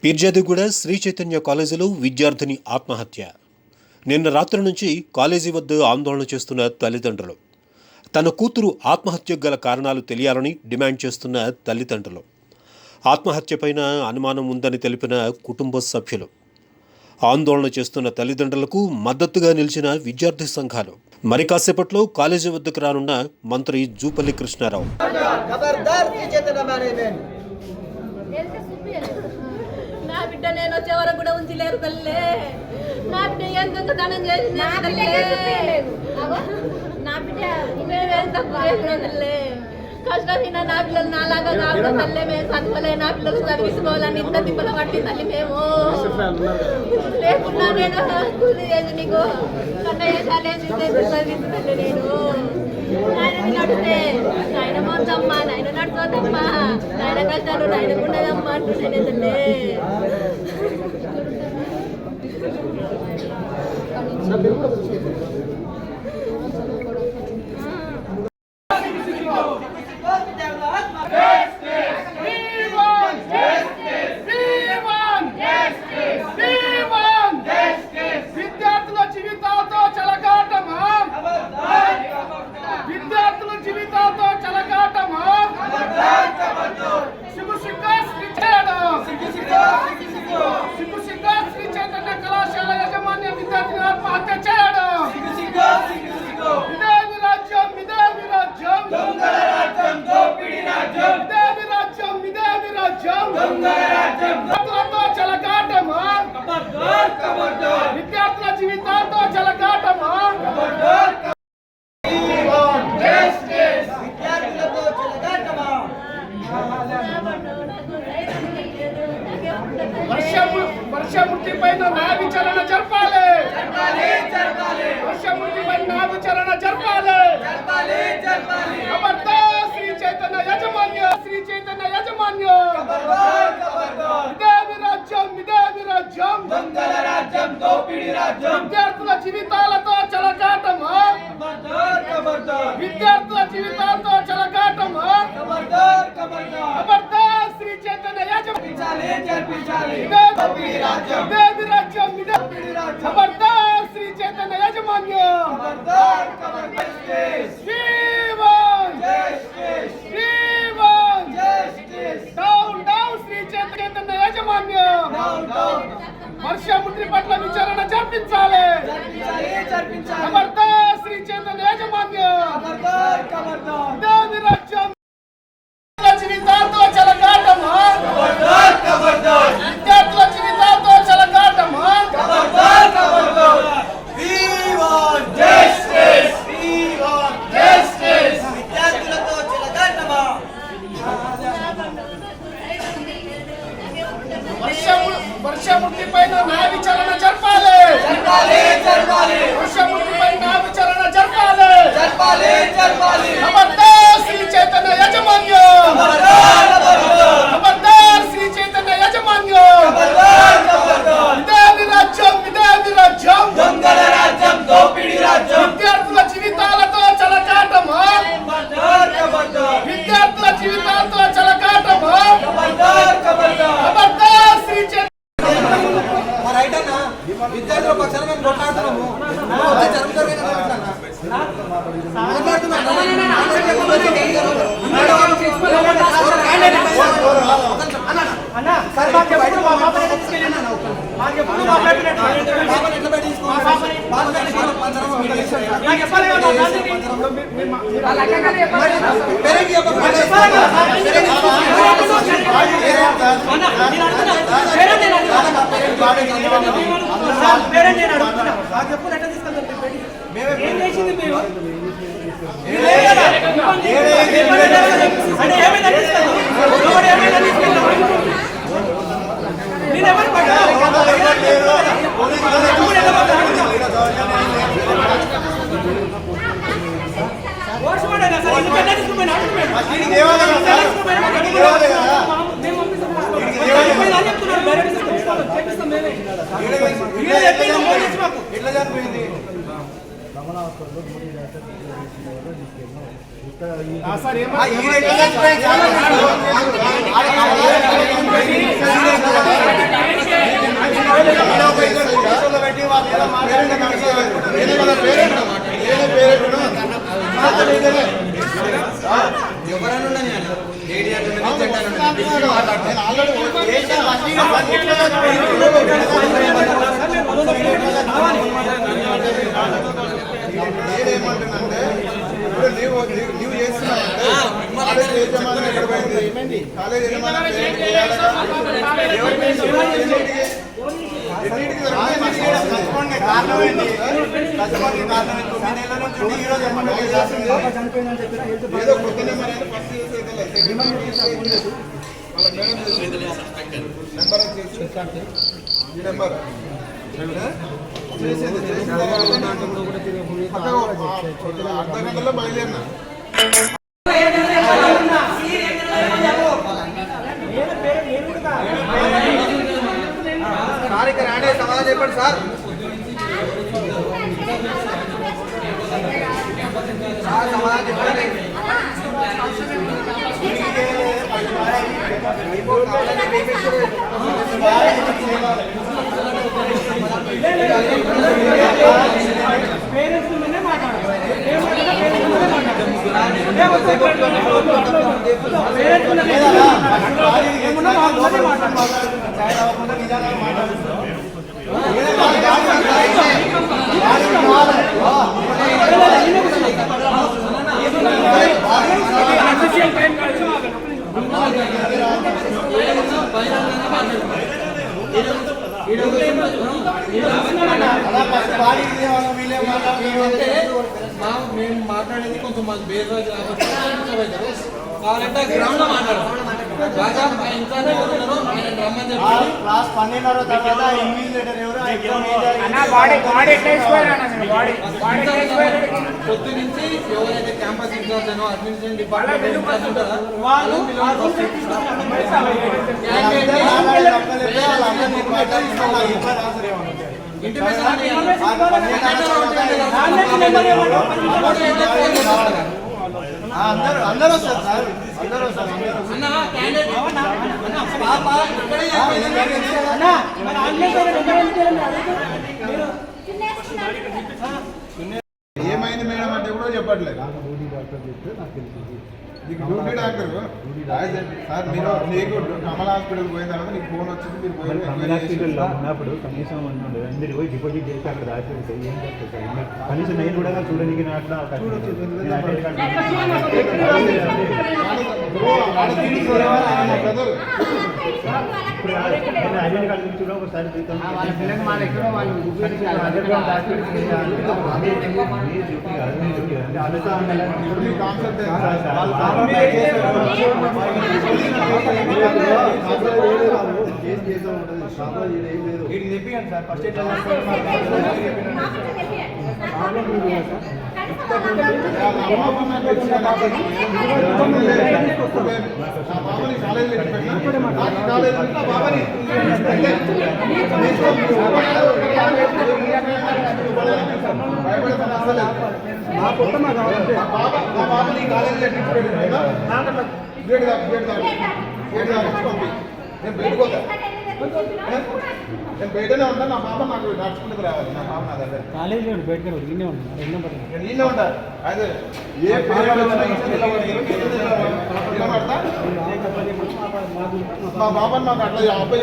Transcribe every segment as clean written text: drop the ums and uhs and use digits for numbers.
పీర్జాదిగూడ శ్రీ చైతన్య కాలేజీలో విద్యార్థిని ఆత్మహత్య. నిన్న రాత్రి నుంచి కాలేజీ వద్ద ఆందోళన చేస్తున్న తల్లిదండ్రులు, తన కూతురు ఆత్మహత్యకు గల కారణాలు తెలియాలని డిమాండ్ చేస్తున్న తల్లిదండ్రులు, ఆత్మహత్యపైన అనుమానం ఉందని తెలిపిన కుటుంబ సభ్యులు, ఆందోళన చేస్తున్న తల్లిదండ్రులకు మద్దతుగా నిలిచిన విద్యార్థి సంఘాలు. మరి కాసేపట్లో కాలేజీ వద్దకు రానున్న మంత్రి జూపల్లి కృష్ణారావు. నా బిడ్డ నేను వచ్చే వరకు కూడా ఉంచలేరు తల్లే. నా బిడ్డ ఏం దొంగతనం చేసి నా బిడ్డ మేమేం తక్కువ చేసినా తల్లే. కష్టమైన నా పిల్లలు నాలాగా కాకుండా తల్లే. మేము చదువులే, నా పిల్లలు చదివించుకోవాలని ఇంత తిప్పలు పట్టి తల్లి మేము లేకున్నా నేను కూలి చేసి నీకు కన్నయ్య చదివించు తల్లి. నేను నాయన నడితే నాయన మోద్దమ్మా, నాయన నడుచోద్దమ్మా, నాయన కష్టాలు నాయనకు ఉండదమ్మా అంటున్నానే తల్లి. విద్యార్థుల జీవితాలతో చెలగాటమా, వర్షమూర్తిపై న్యాయ విచారణ జరపాలి. వర్షమూర్తిపై న్యాయ విచారణ జరపాలి. ఖబర్దార్ శ్రీ చైతన్య యాజమాన్యం, శ్రీ చైతన్య యాజమాన్యం. ఇదేమి రాజ్యం, ఇదేమి రాజ్యం, దొంగల రాజ్యం, దోపిడీ రాజ్యం. విద్యార్థుల జీవితాలతో చెలగాటమా, విద్యార్థుల జీవితాలతో చెలగాటమా. ఖబర్దార్ శ్రీ చైతన్య యాజమాన్యం. ఇదేమి రాజ్యం, ఇదేమి రాజ్యం. ఖబర్దార్ శ్రీ చైతన్య యాజమాన్యం. వర్షమూర్తి పట్ల విచారణ జరిపించాలి. ఖబర్దార్ శ్రీ చైతన్య యాజమాన్యం. ఇదేమి రాజ్యం, జీవితాలతో చెలగాటమా, విద్యార్థుల జీవితాలతో చెలగాటమా. వర్షమూర్తిపై న్యాయ విచారణ జరపాలి. వర్షమూర్తిపై న్యాయ విచారణ జరపాలి. ఖబర్దార్ శ్రీ చైతన్య యాజమాన్యం. ఖబర్దార్ శ్రీ చైతన్య యాజమాన్యం. ఇదేమి రాజ్యం, ఇదేమి రాజ్యం, దొంగల రాజ్యం, దోపిడీ రాజ్యం. విద్యార్థుల జీవితాలతో చెలగాటమా, విద్యార్థుల జీవితాలతో చెలగాటమా. ఖబర్దార్ శ్రీ చైతన్య విద్యార్థుల పక్షాన మేము కొట్లాడుతున్నాము. కమలా హాస్పిటల్లో 3 డాక్టర్ ఏమంటుందంటే నీవు చేస్తున్నావంటే కాలేజ్ యజమాని ఎక్కడ పోయింది? కాలేజ్ యజమాని ఏదో కొత్త నెంబర్ అయితే ఫస్ట్ నెంబర్ అర్ధ గంటలో బయలుదేరినా సార్ ఇక్కడ రాండి సమాధానం చెప్పండి సార్ సమాధానం చెప్పండి మేము మాట్లాడేది కొంచెం మాకు బేరోజు కావాలంటే గ్రౌండ్ లో మాట్లాడతాం క్లాస్ 12 తర్వాత ఇన్విజిలేటర్ ఎవరు పొద్దు నుంచి ఎవరైతే క్యాంపస్ ఇన్ఛార్జ్ అనో అడ్మినిస్ట్రేషన్ డిపార్ట్మెంట్ అందరూ వస్తారు సార్ అందరూ వస్తారు ఏమైంది మేడం అంటే కూడా చెప్పట్లేదు డ్యూటీ డాక్టర్ చెప్తే నాకు తెలిసింది నీకు డ్యూటీ డాక్టర్ సార్ మీరు నీకు కమల్ హాస్పిటల్ పోయిన తర్వాత నీకు ఫోన్ వచ్చింది మీరు హాస్పిటల్లో ఉన్నప్పుడు కనీసం మీరు పోయి డిపాజిట్ చేసి అక్కడ రాసిపెడితే ఏం చేస్తారు సార్ కనీసం నేను కూడా చూడడానికి అట్లా ఐడెంటి కార్డు చూడ ఒకసారి చెప్పండి సార్ ఫస్ట్ నేను బయటనే ఉంటాను నా పాప నాకు నడుచుకుంటూ రావాలి నా పాప నా దగ్గర కాలేజీలో బయటకు ఈయనే ఉంటాను నేను ఈయనే ఉంటాను అదే ఏ పేరు నిలబడతా మా బాబాని మాకు అట్లా అబ్బాయి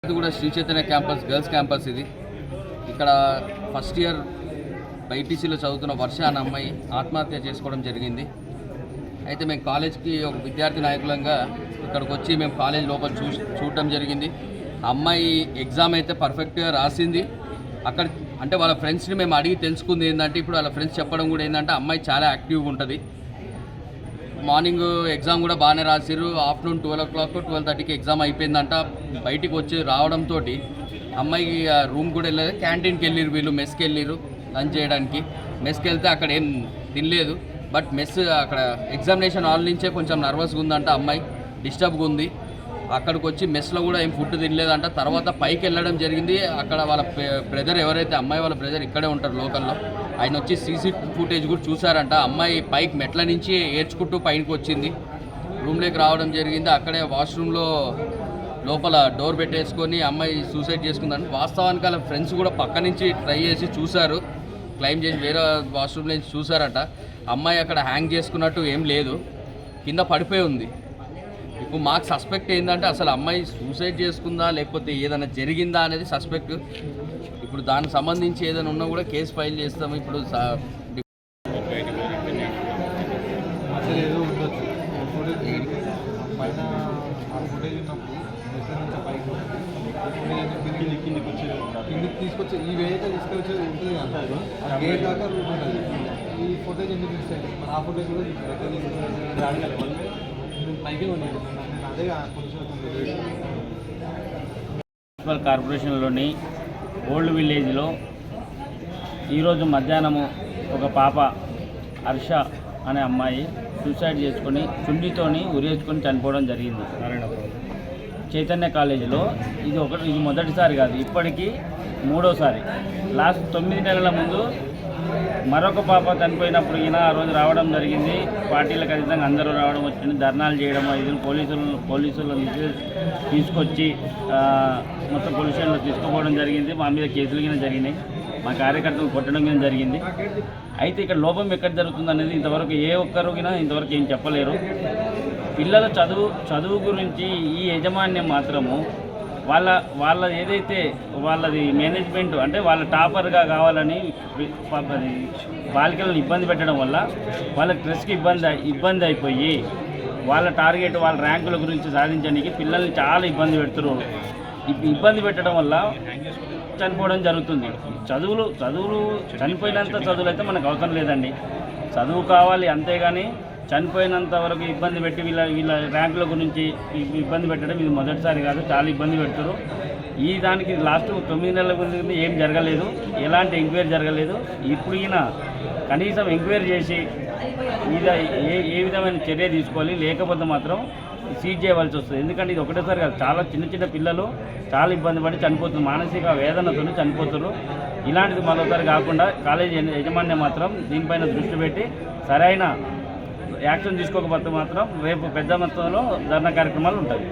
ఇది కూడా Sri Chaitanya campus girls campus ఇది ఇక్కడ ఫస్ట్ ఇయర్ బైపీసీలో చదువుతున్న వర్ష అనే అమ్మాయి ఆత్మహత్య చేసుకోవడం జరిగింది. అయితే మేము కాలేజ్కి ఒక విద్యార్థి నాయకులంగా ఇక్కడికి వచ్చి మేము కాలేజ్ లోపల చూడటం జరిగింది. అమ్మాయి ఎగ్జామ్ అయితే పర్ఫెక్ట్గా రాసింది. అక్కడ అంటే వాళ్ళ ఫ్రెండ్స్ని మేము అడిగి తెలుసుకుంది ఏంటంటే ఇప్పుడు వాళ్ళ ఫ్రెండ్స్ చెప్పడం కూడా ఏంటంటే అమ్మాయి చాలా యాక్టివ్గా ఉంటుంది. మార్నింగ్ ఎగ్జామ్ కూడా బాగానే రాసిరు. ఆఫ్టర్నూన్ 12 o'clock 12:30కి ఎగ్జామ్ అయిపోయిందంట. బయటికి వచ్చి రావడంతో అమ్మాయికి రూమ్ కూడా వెళ్ళలేదు. క్యాంటీన్కి వెళ్ళిరు, వీళ్ళు మెస్కి వెళ్ళిరు లంచ్ చేయడానికి. మెస్కి వెళ్తే అక్కడ ఏం తినలేదు. బట్ మెస్ అక్కడ ఎగ్జామినేషన్ హాల్ నుంచే కొంచెం నర్వస్గా ఉందంట. అమ్మాయి డిస్టర్బ్గా ఉంది. అక్కడికి వచ్చి మెస్లో కూడా ఏం ఫుడ్ తినలేదంట. తర్వాత పైకి వెళ్ళడం జరిగింది. అక్కడ వాళ్ళ బ్రదర్ ఎవరైతే అమ్మాయి వాళ్ళ బ్రదర్ ఇక్కడే ఉంటారు లోకల్లో, ఆయన వచ్చి సీసీ ఫుటేజ్ కూడా చూసారంట. అమ్మాయి పైకి మెట్ల నుంచి ఏడ్చుకుంటూ పైకి వచ్చింది, రూమ్లోకి రావడం జరిగింది. అక్కడే వాష్రూమ్లో లోపల డోర్ పెట్టేసుకొని అమ్మాయి సూసైడ్ చేసుకుందని. వాస్తవానికి వాళ్ళ ఫ్రెండ్స్ కూడా పక్క నుంచి ట్రై చేసి చూశారు, క్లైమ్ చేసి వేరే వాష్రూమ్ నుంచి చూసారట. అమ్మాయి అక్కడ హ్యాంగ్ చేసుకున్నట్టు ఏం లేదు, కింద పడిపోయి ఉంది. ఇప్పుడు మాకు సస్పెక్ట్ ఏంటంటే అసలు అమ్మాయి సూసైడ్ చేసుకుందా లేకపోతే ఏదైనా జరిగిందా అనేది సస్పెక్ట్. ఇప్పుడు దానికి సంబంధించి ఏదైనా ఉన్నా కూడా కేసు ఫైల్ చేస్తాము. ఇప్పుడు అసలు ఏదో ఉండొచ్చు ఫుటేజ్ పైన ఆ ఫుటేజ్ ఉన్నప్పుడు మెసేజ్ నుంచి పైకి కిందికి తీసుకొచ్చి ఈ వేగా తీసుకొచ్చేది ఉంటుంది కదా, ఆ గేట్ దాకా రూట్ ఉంటుంది. ఈ ఫుటేజ్ ఎందుకు తీస్తాయి? మన ఆ ఫుటేజ్ కూడా పైకి ఉన్నాడు. నేను అదే కొంచెం మున్సిపల్ కార్పొరేషన్లోని ఓల్డ్ విలేజ్లో ఈరోజు మధ్యాహ్నము ఒక పాప హర్ష అనే అమ్మాయి సూసైడ్ చేసుకొని చుండితోని ఉరేసుకొని చనిపోవడం జరిగింది చైతన్య కాలేజీలో. ఇది మొదటిసారి కాదు, ఇప్పటికీ మూడోసారి. లాస్ట్ 9 నెలల ముందు మరొక పాప చనిపోయినప్పుడు ఈయన ఆ రోజు రావడం జరిగింది. పార్టీలకు అతీతంగా అందరూ రావడం వచ్చింది, ధర్నాలు చేయడం, ఇది పోలీసులు తీసుకొచ్చి మొత్తం పోలీస్ స్టేషన్లో తీసుకుపోవడం జరిగింది. మా మీద కేసులు కింద జరిగినాయి, మా కార్యకర్తలు కొట్టడం కింద జరిగింది. అయితే ఇక్కడ లోపం ఎక్కడ జరుగుతుంది అనేది ఇంతవరకు ఏ ఒక్కరు ఇంతవరకు ఏం చెప్పలేరు. పిల్లల చదువు గురించి ఈ యాజమాన్యం మాత్రము వాళ్ళ ఏదైతే వాళ్ళది మేనేజ్మెంట్ అంటే వాళ్ళ టాపర్గా కావాలని బాలికలను ఇబ్బంది పెట్టడం వల్ల వాళ్ళ స్ట్రెస్కి ఇబ్బంది అయిపోయి వాళ్ళ టార్గెట్ వాళ్ళ ర్యాంకుల గురించి సాధించడానికి పిల్లల్ని చాలా ఇబ్బంది పెడుతున్నారు. ఇబ్బంది పెట్టడం వల్ల చనిపోవడం జరుగుతుంది. చదువులు చనిపోయినంత చదువులు అయితే మనకు అవసరం లేదండి. చదువు కావాలి అంతేగాని చనిపోయినంత వరకు ఇబ్బంది పెట్టి వీళ్ళ ర్యాంకుల గురించి ఇబ్బంది పెట్టడం ఇది మొదటిసారి కాదు, చాలా ఇబ్బంది పెడతారు. ఈ దానికి లాస్ట్ 9 నెలల గురించి ఏం జరగలేదు, ఎలాంటి ఎంక్వైరీ జరగలేదు. ఇప్పుడు ఈయన కనీసం ఎంక్వైరీ చేసి ఏ విధమైన చర్య తీసుకోవాలి, లేకపోతే మాత్రం సీజ్ చేయవలసి వస్తుంది. ఎందుకంటే ఇది ఒకటేసారి కాదు, చాలా చిన్న పిల్లలు చాలా ఇబ్బంది పడి చనిపోతున్నారు, మానసిక వేదనతో చనిపోతున్నారు. ఇలాంటిది మరోసారి కాకుండా కాలేజీ యాజమాన్యం మాత్రం దీనిపైన దృష్టి పెట్టి సరైన యాక్షన్ తీసుకోకపోతే మాత్రం రేపు పెద్ద మొత్తంలో ధర్నా కార్యక్రమాలు ఉంటాయి.